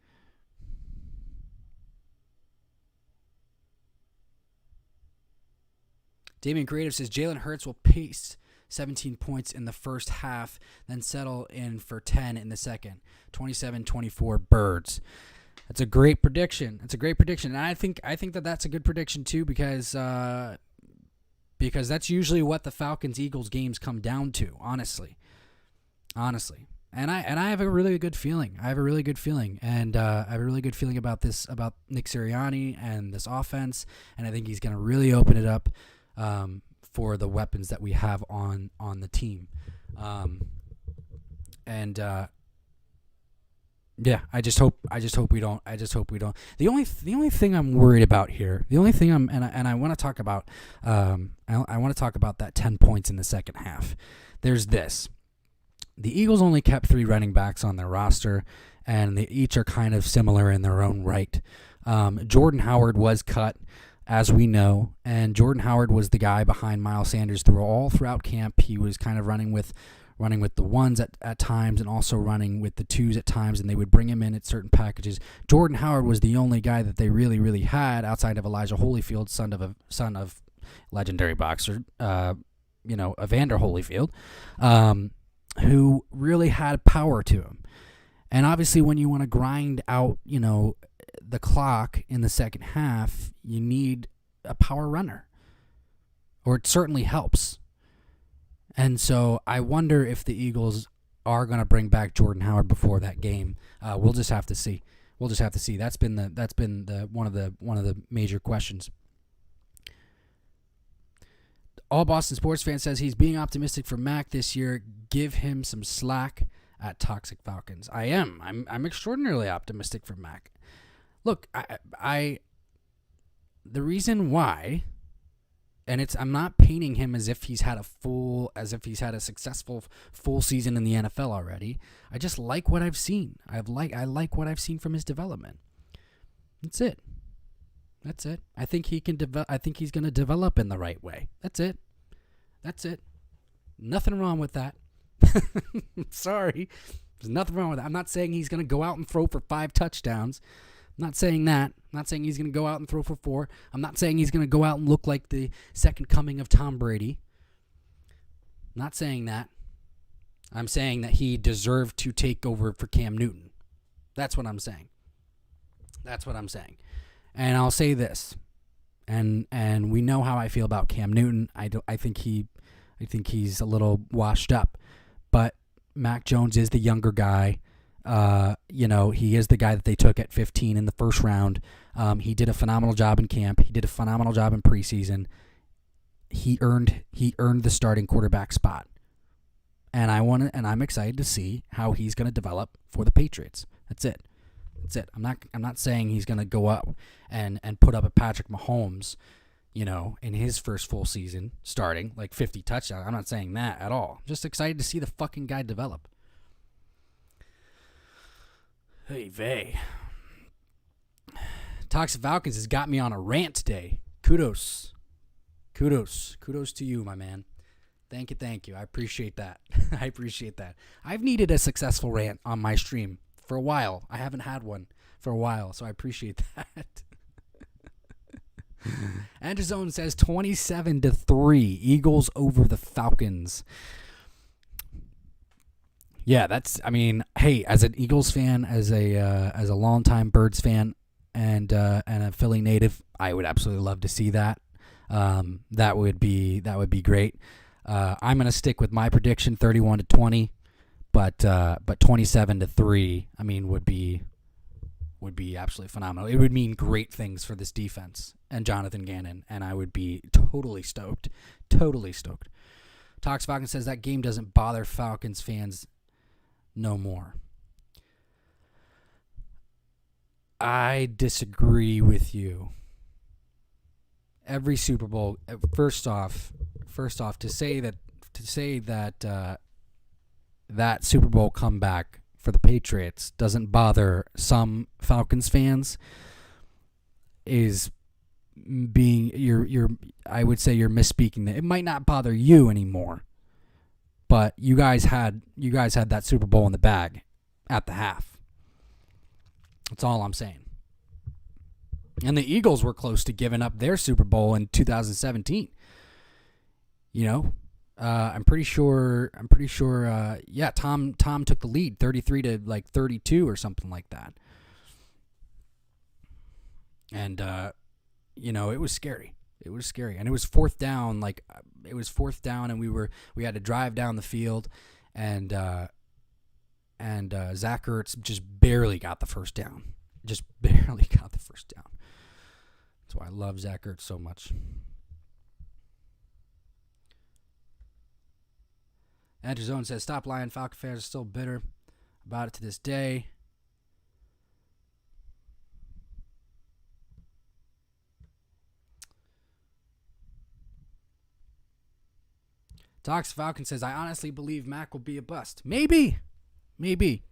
[SPEAKER 1] Damian Creative says Jalen Hurts will pace 17 points in the first half, then settle in for 10 in the second. 27-24 Birds. That's a great prediction. And I think that's a good prediction too, because that's usually what the Falcons-Eagles games come down to, honestly. And I have a really good feeling. And I have a really good feeling about this, about Nick Sirianni and this offense, and I think he's going to really open it up for the weapons that we have on the team. Yeah, I just hope we don't. The only thing I'm worried about here, I want to talk about I want to talk about that 10 points in the second half. There's this. The Eagles only kept 3 running backs on their roster, and they each are kind of similar in their own right. Jordan Howard was cut, as we know, and Jordan Howard was the guy behind Miles Sanders throughout camp. He was kind of running with the ones at times, and also running with the twos at times, and they would bring him in at certain packages. Jordan Howard was the only guy that they really, really had outside of Elijah Holyfield, son of legendary boxer, Evander Holyfield, who really had power to him. And obviously, when you want to grind out, the clock in the second half, you need a power runner, or it certainly helps. And so I wonder if the Eagles are going to bring back Jordan Howard before that game. We'll just have to see. That's been one of the major questions. All Boston sports fan says he's being optimistic for Mac this year. Give him some slack at Toxic Falcons. I am. I'm extraordinarily optimistic for Mac. Look, I the reason why, and I'm not painting him as if he's had a successful full season in the NFL already. I just like what I've seen. I like what I've seen from his development. That's it. I think he can I think he's going to develop in the right way. That's it. Nothing wrong with that. Sorry. There's nothing wrong with that. I'm not saying he's going to go out and throw for 5 touchdowns. I'm not saying that. I'm not saying he's going to go out and throw for 4. I'm not saying he's going to go out and look like the second coming of Tom Brady. I'm not saying that. I'm saying that he deserved to take over for Cam Newton. That's what I'm saying. And I'll say this, and we know how I feel about Cam Newton. I think he's a little washed up, but Mac Jones is the younger guy. He is the guy that they took at 15 in the first round. He did a phenomenal job in camp. He did a phenomenal job in preseason. He earned the starting quarterback spot. And I'm excited to see how he's going to develop for the Patriots. That's it. I'm not saying he's going to go up and put up a Patrick Mahomes, in his first full season starting, like 50 touchdowns. I'm not saying that at all. I'm just excited to see the fucking guy develop. Hey, vey. Toxic Falcons has got me on a rant today. Kudos to you, my man. Thank you. I appreciate that. I've needed a successful rant on my stream for a while. I haven't had one for a while, so I appreciate that. Anderzone says 27-3, Eagles over the Falcons. Yeah, hey, as an Eagles fan, as a longtime Birds fan, and a Philly native, I would absolutely love to see that. That would be great. I'm gonna stick with my prediction, 31-20, but 27-3. I mean, would be absolutely phenomenal. It would mean great things for this defense and Jonathan Gannon, and I would be totally stoked. Tox Falcon says that game doesn't bother Falcons fans no more. I disagree with you. Every Super Bowl, first off, to say that that Super Bowl comeback for the Patriots doesn't bother some Falcons fans is I would say you're misspeaking. That it might not bother you anymore, but you guys had that Super Bowl in the bag at the half. That's all I'm saying. And the Eagles were close to giving up their Super Bowl in 2017. I'm pretty sure. Yeah, Tom took the lead, 33-32 or something like that. And it was scary. And it was fourth down. And we had to drive down the field, and Zach Gertz just barely got the first down. That's why I love Zach Gertz so much. Anderzone says, stop lying. Falcon fans are still bitter about it to this day. Toxic Falcon says, I honestly believe Mac will be a bust. Maybe. Hey,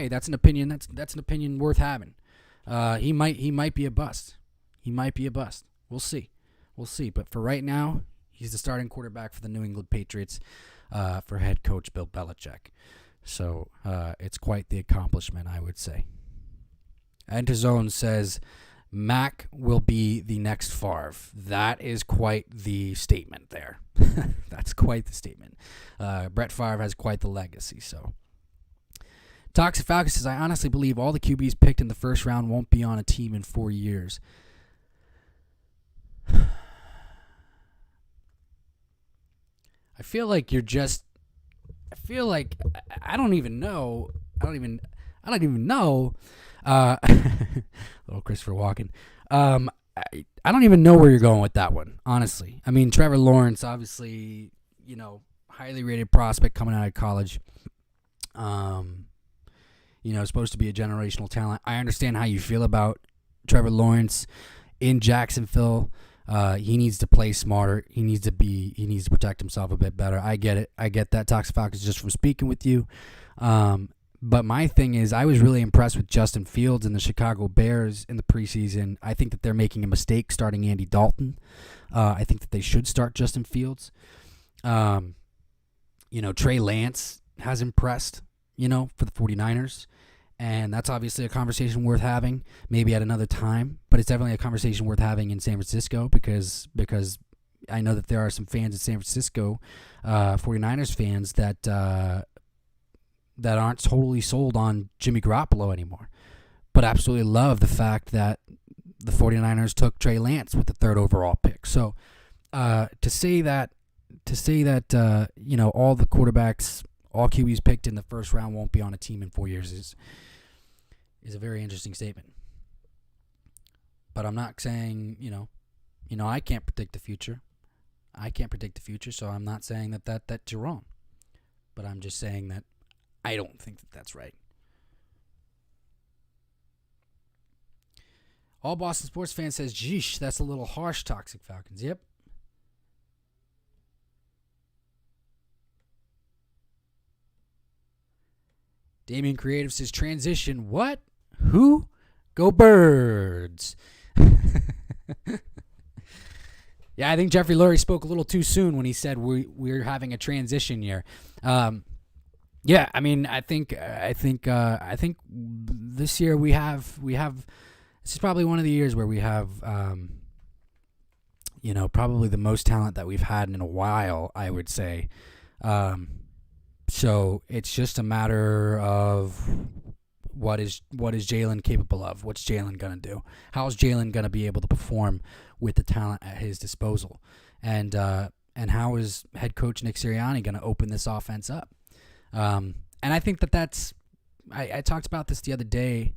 [SPEAKER 1] that's an opinion. That's an opinion worth having. He might be a bust. We'll see. But for right now, he's the starting quarterback for the New England Patriots for head coach Bill Belichick. So it's quite the accomplishment, I would say. Enterzone says, Mac will be the next Favre. That is quite the statement there. That's quite the statement. Brett Favre has quite the legacy, so. Toxic Falcon says, I honestly believe all the QBs picked in the first round won't be on a team in 4 years. I feel like I don't even know. Little Christopher Walken. I don't even know where you're going with that one, honestly. I mean, Trevor Lawrence, obviously, highly rated prospect coming out of college. Supposed to be a generational talent. I understand how you feel about Trevor Lawrence in Jacksonville. He needs to play smarter. He needs to protect himself a bit better. I get it. I get that. Toxic Falcons just from speaking with you. But my thing is, I was really impressed with Justin Fields and the Chicago Bears in the preseason. I think that they're making a mistake starting Andy Dalton. I think that they should start Justin Fields. Trey Lance has impressed, for the 49ers. And that's obviously a conversation worth having, maybe at another time. But it's definitely a conversation worth having in San Francisco because I know that there are some fans in San Francisco, 49ers fans, that aren't totally sold on Jimmy Garoppolo anymore, but absolutely love the fact that the 49ers took Trey Lance with the 3rd overall pick. So to say that all the quarterbacks, all QBs picked in the first round won't be on a team in 4 years is a very interesting statement. But I'm not saying, I can't predict the future. I can't predict the future, so I'm not saying that you're wrong. But I'm just saying that I don't think that that's right. All Boston sports fans says, "Geesh, that's a little harsh, Toxic Falcons." Yep. Damien Creative says, "Transition, what? Who? Go Birds." Yeah, I think Jeffrey Lurie spoke a little too soon when he said we're having a transition year. Yeah, I mean, I think this year we have. This is probably one of the years where we have, probably the most talent that we've had in a while, I would say. So it's just a matter of what is Jalen capable of? What's Jalen gonna do? How's Jalen gonna be able to perform with the talent at his disposal? And how is head coach Nick Sirianni gonna open this offense up? And I think that's. I talked about this the other day.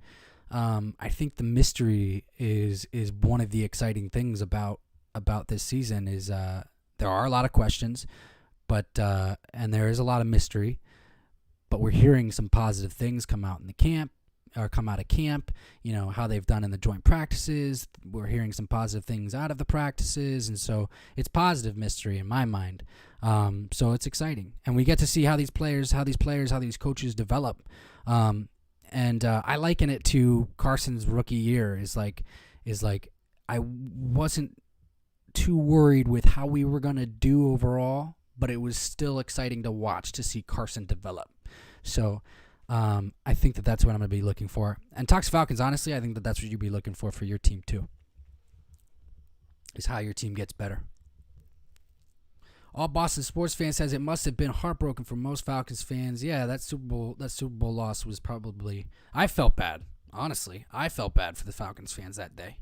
[SPEAKER 1] I think the mystery is one of the exciting things about this season is there are a lot of questions, but and there is a lot of mystery, but we're hearing some positive things come out of camp, how they've done in the joint practices. We're hearing some positive things out of the practices, and so it's positive mystery in my mind. So it's exciting, and we get to see how these coaches develop. And I liken it to Carson's rookie year. Is like I wasn't too worried with how we were gonna do overall, but it was still exciting to watch to see Carson develop. So I think that's what I'm gonna be looking for. And Toxic Falcons, honestly, I think that's what you'd be looking for your team too. Is how your team gets better. All Boston sports fans says it must have been heartbroken for most Falcons fans. Yeah, that Super Bowl loss was probably. I felt bad, honestly. I felt bad for the Falcons fans that day.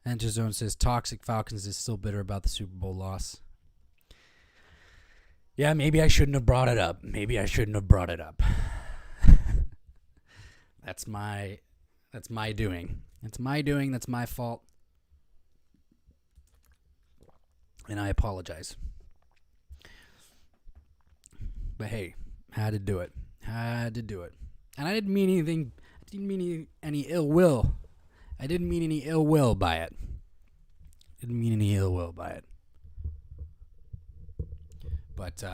[SPEAKER 1] Enter Zone says Toxic Falcons is still bitter about the Super Bowl loss. Yeah, maybe I shouldn't have brought it up. That's my doing. It's my doing. That's my fault. And I apologize. But hey, had to do it. And I didn't mean anything. I didn't mean any ill will. I didn't mean any ill will by it. But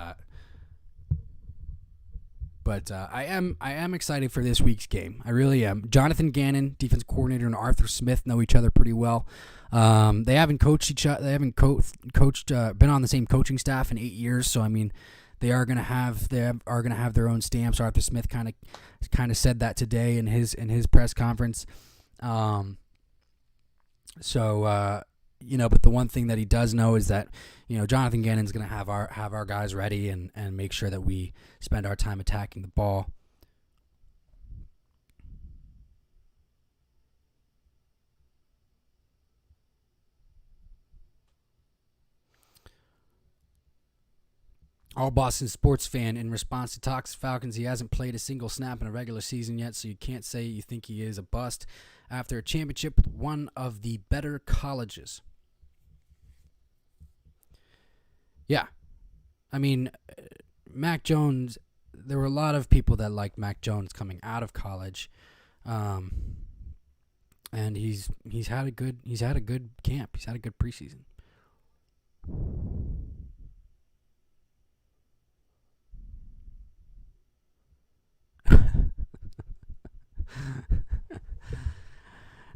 [SPEAKER 1] I am excited for this week's game. I really am. Jonathan Gannon, defense coordinator, and Arthur Smith know each other pretty well. They haven't coached each other. They haven't been on the same coaching staff in 8 years. So I mean, they are gonna have their own stamps. Arthur Smith kind of said that today in his press conference. But the one thing that he does know is that, Jonathan Gannon's going to have our guys ready and make sure that we spend our time attacking the ball. All Boston sports fan, in response to Toxic Falcons, he hasn't played a single snap in a regular season yet, so you can't say you think he is a bust after a championship with one of the better colleges. Yeah. I mean, Mac Jones, there were a lot of people that liked Mac Jones coming out of college. And he's had a good camp. He's had a good preseason.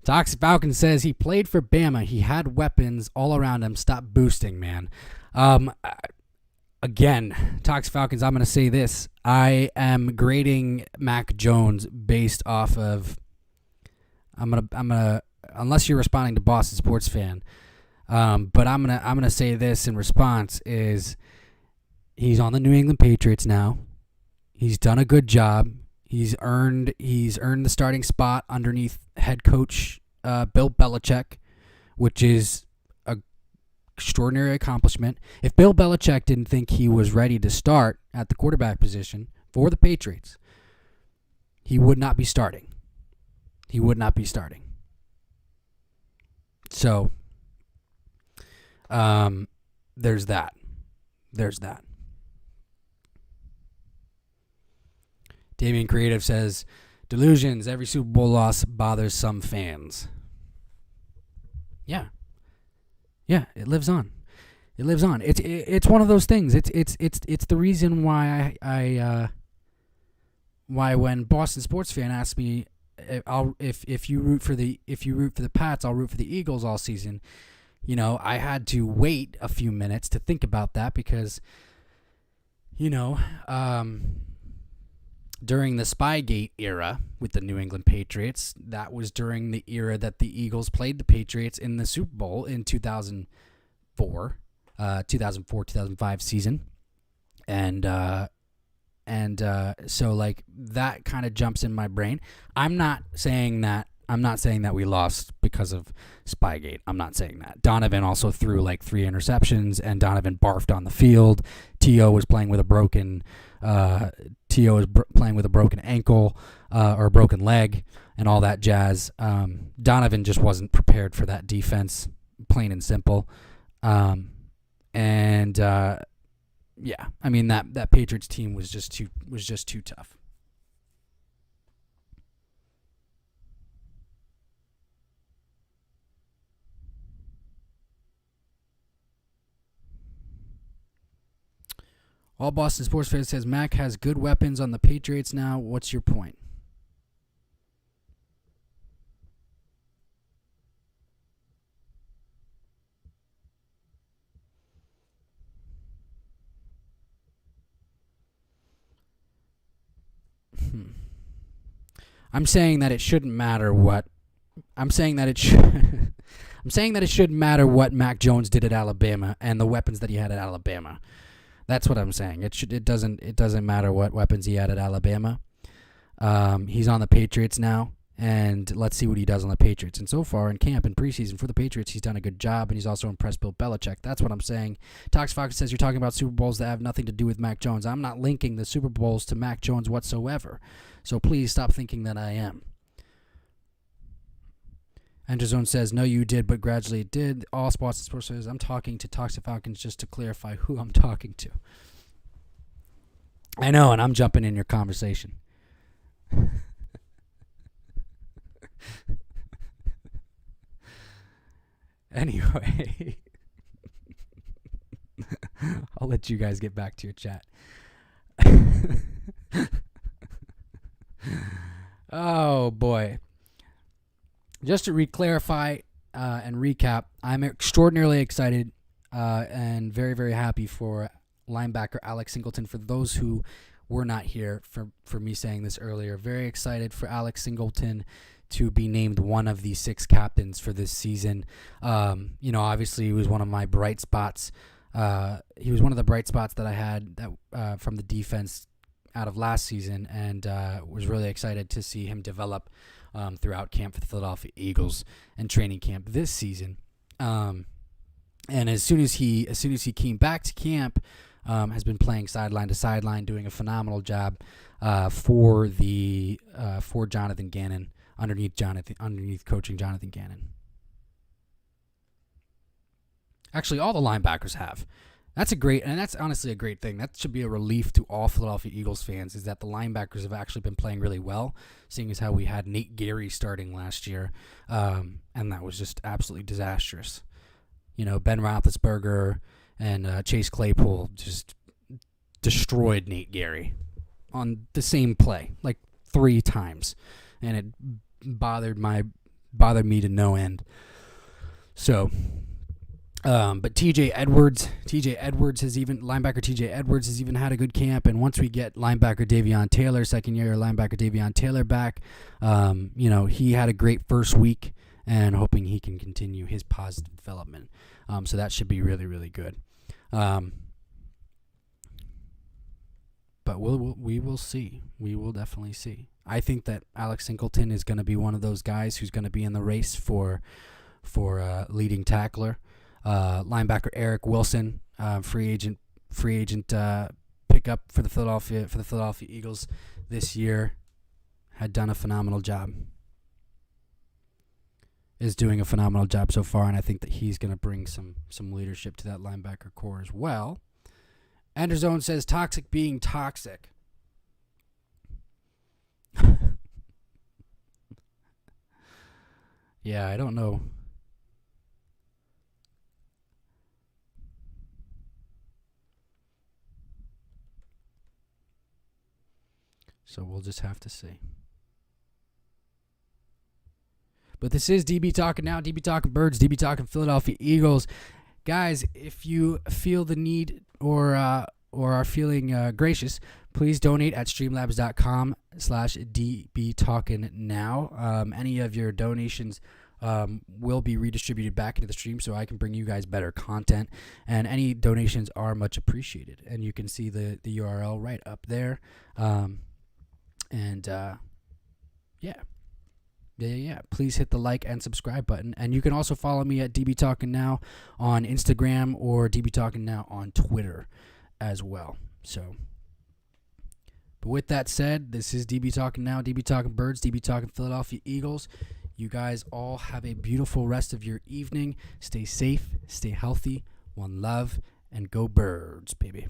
[SPEAKER 1] Toxic Falcon says he played for Bama. He had weapons all around him. Stop boosting, man. Again, Toxic Falcons, I'm going to say this. I am grading Mac Jones based off of I'm going to unless you're responding to Boston sports fan. But I'm going to say this in response is he's on the New England Patriots now. He's done a good job. He's earned the starting spot underneath head coach Bill Belichick, which is extraordinary accomplishment. If Bill Belichick didn't think he was ready to start at the quarterback position for the Patriots, he would not be starting. He would not be starting. So, there's that. There's that. Damien Creative says, delusions, every Super Bowl loss bothers some fans. Yeah. Yeah, it lives on. It lives on. It's one of those things. It's the reason why why when Boston sports fan asks me if you root for the Pats, I'll root for the Eagles all season. You know, I had to wait a few minutes to think about that because, you know, during the Spygate era with the New England Patriots, that was during the era that the Eagles played the Patriots in the Super Bowl in 2004, 2005 season. And so like that kind of jumps in my brain. I'm not saying that we lost because of Spygate. I'm not saying that. Donovan also threw like 3 interceptions, and Donovan barfed on the field. T.O. was playing with a broken ankle or a broken leg and all that jazz. Donovan just wasn't prepared for that defense, plain and simple. Yeah, I mean that Patriots team was just too tough. All Boston sports fans says Mac has good weapons on the Patriots now. What's your point? I'm saying that it shouldn't matter what. I'm saying that it should. I'm saying that it shouldn't matter what Mac Jones did at Alabama and the weapons that he had at Alabama. That's what I'm saying. It doesn't matter what weapons he had at Alabama. He's on the Patriots now, and let's see what he does on the Patriots. And so far in camp and preseason for the Patriots, he's done a good job, and he's also impressed Bill Belichick. That's what I'm saying. Tox Fox says you're talking about Super Bowls that have nothing to do with Mac Jones. I'm not linking the Super Bowls to Mac Jones whatsoever. So please stop thinking that I am. Enterzone says, no, you did, but gradually it did. All Sports Sports says, I'm talking to Toxic Falcons just to clarify who I'm talking to. I know, and I'm jumping in your conversation. Anyway, I'll let you guys get back to your chat. Oh, boy. Just to clarify and recap, I'm extraordinarily excited and very, very happy for linebacker Alex Singleton. For those who were not here for me saying this earlier, very excited for Alex Singleton to be named one of the 6 captains for this season. Obviously he was one of my bright spots. He was one of the bright spots that I had that from the defense out of last season, and was really excited to see him develop throughout camp for the Philadelphia Eagles and training camp this season. And as soon as he came back to camp, has been playing sideline to sideline, doing a phenomenal job for Jonathan Gannon underneath coaching Jonathan Gannon. Actually, all the linebackers have. That's honestly a great thing. That should be a relief to all Philadelphia Eagles fans, is that the linebackers have actually been playing really well, seeing as how we had Nate Gary starting last year, and that was just absolutely disastrous. Ben Roethlisberger and Chase Claypool just destroyed Nate Gary on the same play, like 3 times, and it bothered me to no end. So... but linebacker TJ Edwards has even had a good camp, and once we get linebacker Davion Taylor, second-year linebacker Davion Taylor back, he had a great first week, and hoping he can continue his positive development. So that should be really, really good. But we will see. We will definitely see. I think that Alex Singleton is going to be one of those guys who's going to be in the race for leading tackler. Linebacker Eric Wilson, free agent pickup for the Philadelphia Eagles this year, had done a phenomenal job. Is doing a phenomenal job so far, and I think that he's going to bring some leadership to that linebacker core as well. Enderzone says toxic being toxic. Yeah, I don't know. So we'll just have to see. But this is DB Talking Now, DB Talking Birds, DB Talking Philadelphia Eagles. Guys, if you feel the need or are feeling gracious, please donate at streamlabs.com/dbtalkingnow. Any of your donations will be redistributed back into the stream so I can bring you guys better content. And any donations are much appreciated. And you can see the URL right up there. Yeah. Please hit the like and subscribe button. And you can also follow me at DB Talking Now on Instagram or DB Talking Now on Twitter as well. So, but with that said, this is DB Talking Now, DB Talking Birds, DB Talking Philadelphia Eagles. You guys all have a beautiful rest of your evening. Stay safe, stay healthy, one love, and go Birds, baby.